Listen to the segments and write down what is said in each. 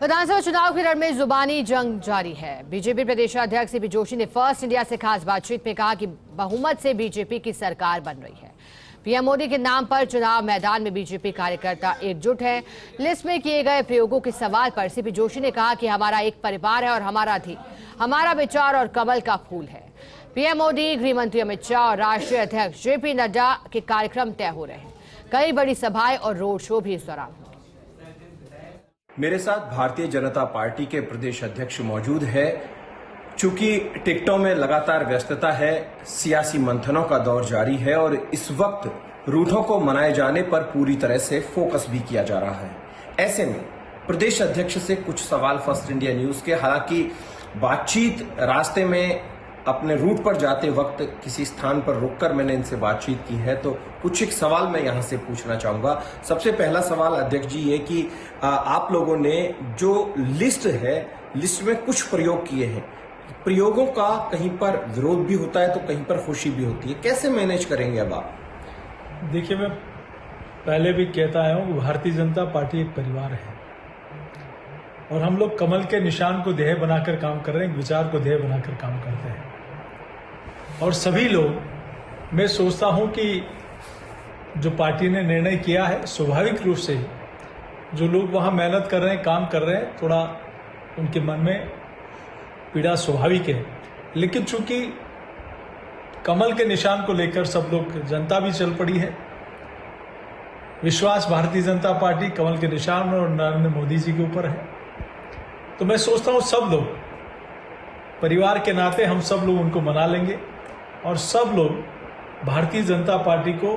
विधानसभा चुनाव की रण में जुबानी जंग जारी है। बीजेपी प्रदेशाध्यक्ष सीपी जोशी ने फर्स्ट इंडिया से खास बातचीत में कहा कि बहुमत से बीजेपी की सरकार बन रही है। पीएम मोदी के नाम पर चुनाव मैदान में बीजेपी कार्यकर्ता एकजुट है। लिस्ट में किए गए प्रयोगों के सवाल पर सीपी जोशी ने कहा कि हमारा एक परिवार है और हमारा विचार और कमल का फूल है। पीएम मोदी, गृह मंत्री अमित शाह और राष्ट्रीय अध्यक्ष जेपी नड्डा के कार्यक्रम तय हो रहे हैं। कई बड़ी सभाएं और रोड शो भी इस दौरान होंगे। मेरे साथ भारतीय जनता पार्टी के प्रदेश अध्यक्ष मौजूद है। चूंकि टिकटों में लगातार व्यस्तता है, सियासी मंथनों का दौर जारी है और इस वक्त रूठों को मनाए जाने पर पूरी तरह से फोकस भी किया जा रहा है। ऐसे में प्रदेश अध्यक्ष से कुछ सवाल फर्स्ट इंडिया न्यूज के। हालांकि बातचीत रास्ते में अपने रूट पर जाते वक्त किसी स्थान पर रुककर मैंने इनसे बातचीत की है, तो कुछ एक सवाल मैं यहां से पूछना चाहूंगा। सबसे पहला सवाल अध्यक्ष जी ये कि आप लोगों ने जो लिस्ट है, लिस्ट में कुछ प्रयोग किए हैं, प्रयोगों का कहीं पर विरोध भी होता है तो कहीं पर खुशी भी होती है, कैसे मैनेज करेंगे अब आप? देखिए, मैं पहले भी कहता आया हूं कि भारतीय जनता पार्टी एक परिवार है और हम लोग कमल के निशान को ध्येय बनाकर काम कर रहे हैं, विचार को ध्येय बनाकर काम करते हैं। और सभी लोग, मैं सोचता हूं कि जो पार्टी ने निर्णय किया है, स्वाभाविक रूप से जो लोग वहां मेहनत कर रहे हैं, काम कर रहे हैं, थोड़ा उनके मन में पीड़ा स्वाभाविक है। लेकिन चूंकि कमल के निशान को लेकर सब लोग, जनता भी चल पड़ी है, विश्वास भारतीय जनता पार्टी कमल के निशान और नरेंद्र मोदी जी के ऊपर है, तो मैं सोचता हूं सब लोग परिवार के नाते हम सब लोग उनको मना लेंगे और सब लोग भारतीय जनता पार्टी को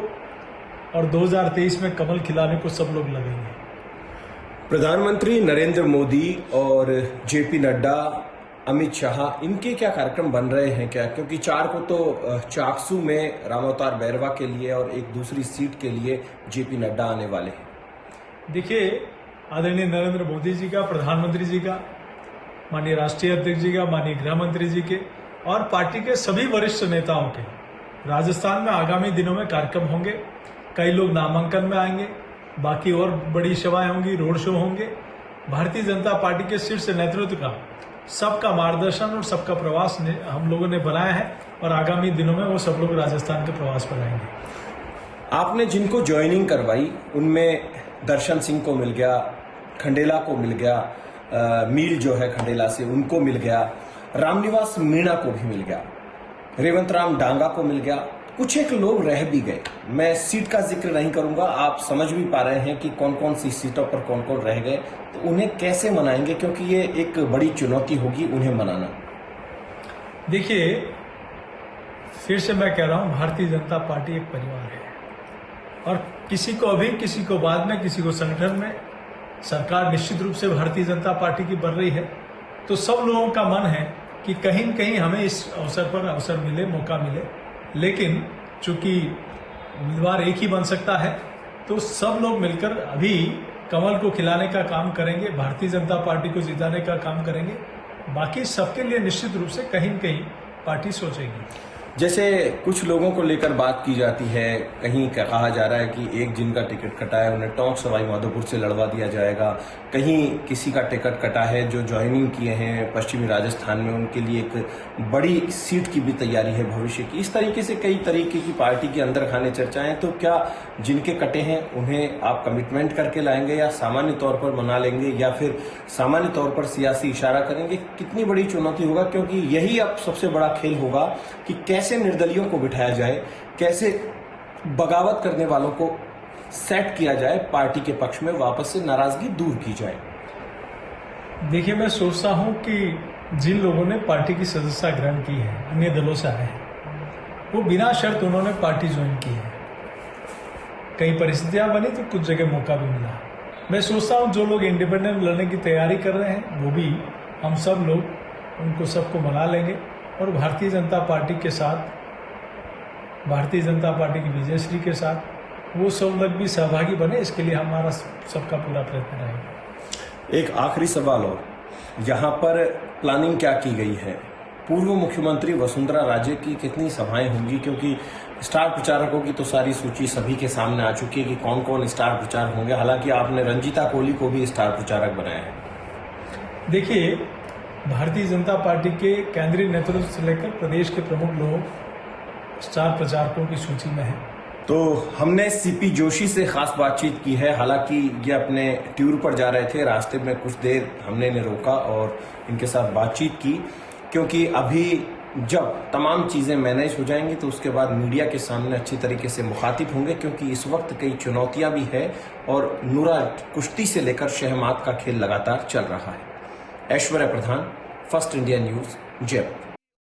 और 2023 में कमल खिलाने को सब लोग लगेंगे। प्रधानमंत्री नरेंद्र मोदी और जेपी नड्डा, अमित शाह, इनके क्या कार्यक्रम बन रहे हैं क्या? क्योंकि 4 को तो चाकसू में रामावतार बैरवा के लिए और एक दूसरी सीट के लिए जेपी नड्डा आने वाले हैं। देखिए, आदरणीय नरेंद्र मोदी जी का, प्रधानमंत्री जी का, माननीय राष्ट्रीय अध्यक्ष जी का, माननीय गृह मंत्री जी के और पार्टी के सभी वरिष्ठ नेताओं के राजस्थान में आगामी दिनों में कार्यक्रम होंगे। कई लोग नामांकन में आएंगे, बाकी और बड़ी सभाएं होंगी, रोड शो होंगे। भारतीय जनता पार्टी के शीर्ष नेतृत्व का सबका मार्गदर्शन और सबका प्रवास हम लोगों ने बनाया है और आगामी दिनों में वो सब लोग राजस्थान के प्रवास पर आएंगे। आपने जिनको ज्वाइनिंग करवाई उनमें दर्शन सिंह को मिल गया, खंडेला को मिल गया, मील जो है खंडेला से उनको मिल गया, रामनिवास मीणा को भी मिल गया, रेवंत राम डांगा को मिल गया, कुछ एक लोग रह भी गए। मैं सीट का जिक्र नहीं करूंगा, आप समझ भी पा रहे हैं कि कौन कौन सी सीटों पर कौन कौन रह गए, तो उन्हें कैसे मनाएंगे, क्योंकि ये एक बड़ी चुनौती होगी उन्हें मनाना। देखिए, फिर से मैं कह रहा हूं, भारतीय जनता पार्टी एक परिवार है और किसी को अभी, किसी को बाद में, किसी को संगठन में, सरकार निश्चित रूप से भारतीय जनता पार्टी की बन रही है। तो सब लोगों का मन है कि कहीं न कहीं हमें इस अवसर पर अवसर मिले, मौका मिले। लेकिन चूंकि उम्मीदवार एक ही बन सकता है, तो सब लोग मिलकर अभी कमल को खिलाने का काम करेंगे, भारतीय जनता पार्टी को जिताने का काम करेंगे। बाकी सबके लिए निश्चित रूप से कहीं न कहीं पार्टी सोचेगी। जैसे कुछ लोगों को लेकर बात की जाती है, कहीं कहा जा रहा है कि एक जिनका टिकट कटा है उन्हें टोंक सवाई माधोपुर से लड़वा दिया जाएगा, कहीं किसी का टिकट कटा है जो ज्वाइनिंग किए हैं पश्चिमी राजस्थान में, उनके लिए एक बड़ी सीट की भी तैयारी है भविष्य की। इस तरीके से कई तरीके की पार्टी के अंदर खाने चर्चाएं। तो क्या जिनके कटे हैं उन्हें आप कमिटमेंट करके लाएंगे या सामान्य तौर पर मना लेंगे या फिर सामान्य तौर पर सियासी इशारा करेंगे? कितनी बड़ी चुनौती होगा, क्योंकि यही अब सबसे बड़ा खेल होगा कि कैसे निर्दलियों को बिठाया जाए, कैसे बगावत करने वालों को सेट किया जाए, पार्टी के पक्ष में वापस से नाराजगी दूर की जाए। देखिए, मैं सोचता हूं कि जिन लोगों ने पार्टी की सदस्यता ग्रहण की है, अन्य दलों से आए हैं, वो बिना शर्त उन्होंने पार्टी ज्वाइन की है। कई परिस्थितियां बनी तो कुछ जगह मौका भी मिला। मैं सोचता हूं जो लोग इंडिपेंडेंट लड़ने की तैयारी कर रहे हैं, वो भी हम सब लोग उनको सबको मना लेंगे और भारतीय जनता पार्टी के साथ, भारतीय जनता पार्टी की विजयश्री के साथ वो सब लोग भी सहभागी बने, इसके लिए हमारा सबका पूरा प्रयत्न रहेगा। एक आखिरी सवाल और, यहाँ पर प्लानिंग क्या की गई है? पूर्व मुख्यमंत्री वसुंधरा राजे की कितनी सभाएं होंगी, क्योंकि स्टार प्रचारकों की तो सारी सूची सभी के सामने आ चुकी है कि कौन कौन स्टार प्रचारक होंगे। हालांकि आपने रंजीता कोहली को भी स्टार प्रचारक बनाया है। देखिए, भारतीय जनता पार्टी के केंद्रीय नेतृत्व से लेकर प्रदेश के प्रमुख लोग स्टार प्रचारकों की सूची में हैं। तो हमने सीपी जोशी से खास बातचीत की है। हालांकि ये अपने टूर पर जा रहे थे, रास्ते में कुछ देर हमने इन्हें रोका और इनके साथ बातचीत की, क्योंकि अभी जब तमाम चीजें मैनेज हो जाएंगी तो उसके बाद मीडिया के सामने अच्छी तरीके से मुखातिब होंगे, क्योंकि इस वक्त कई चुनौतियां भी है और नूरा कुश्ती से लेकर शहमात का खेल लगातार चल रहा है। ऐश्वर्या प्रधान, फर्स्ट इंडिया न्यूज, जयपुर।